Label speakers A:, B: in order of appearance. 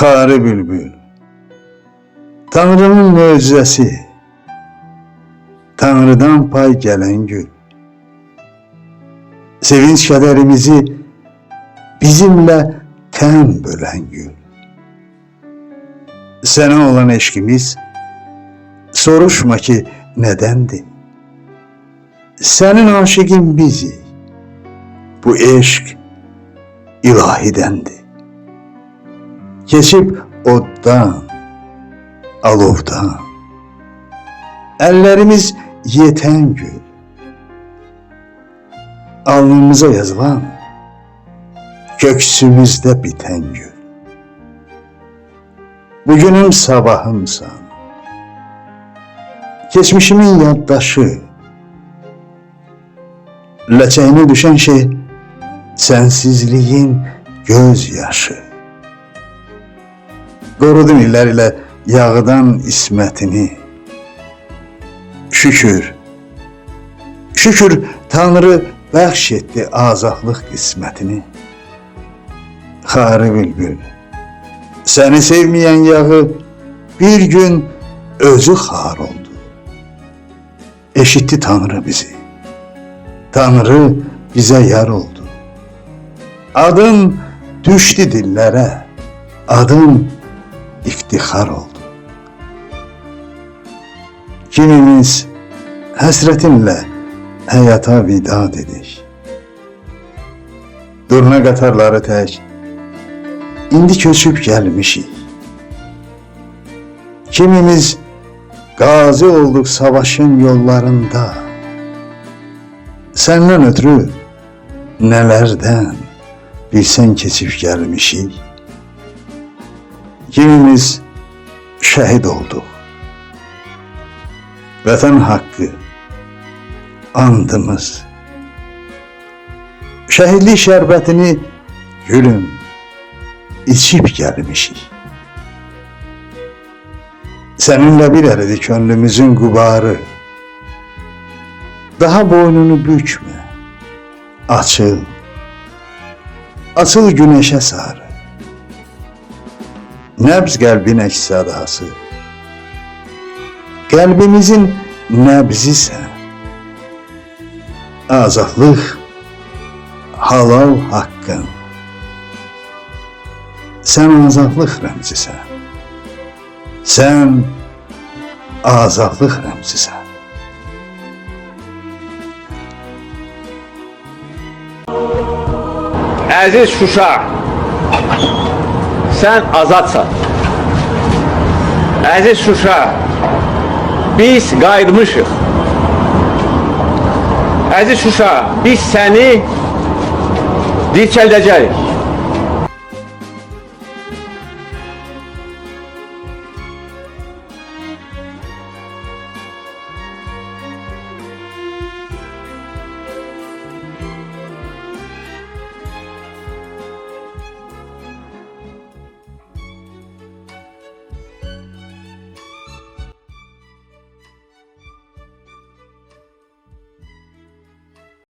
A: Xarı bülbül, Tanrının möcüzəsi, Tanrıdan pay gələn gül. Sevinç kədərimizi bizimlə təm bölən gül. Sənə olan eşkimiz, soruşma ki, nədəndir? Sənin aşıqin bizi, bu eşq ilahidəndir. Keçib oddan, alovdan, əllərimiz yetən gül. Alnımıza yazılan, köksümüzdə bitən gül. Bugünüm sabahımsan, geçmişimin yaddaşı, ləçəyinə düşən şey, sənsizliyin gözyaşı. Qorudun illər ilə yağıdan ismətini. Şükür, şükür Tanrı bəxş etdi azadlıq qismətini. Xarı bülbül, səni sevməyən yağı bir gün özü xar oldu. Eşitdi Tanrı bizi, Tanrı bizə yar oldu. Adın düşdü dillərə, adın iftixar oldu. Kimimiz həsrətinlə həyata vida dedik. Durna qatarları tək, indi köçüb gəlmişik. Kimimiz qazi olduq savaşın yollarında. Səndən ötürü nələrdən bilsən keçib gəlmişik. Kimimiz şəhid olduq. Vətən haqqı andımız. Şəhidlik şərbətini gülüm içib gəlmişik. Səninlə bir əridir könlümüzün qubarı. Daha boynunu bükmə, açıl, açıl günəşə sarı. Nəbz qəlbin əks sadası, qəlbimizin nəbzisən. Azadlıq halal haqqın, sən azadlıq rəmzisən. Sən azadlıq rəmzisən.
B: Əziz Şuşa, sən azadsan. Əziz Şuşa, biz qayıtmışıq. Əziz Şuşa, biz səni dirçəldəcəyik.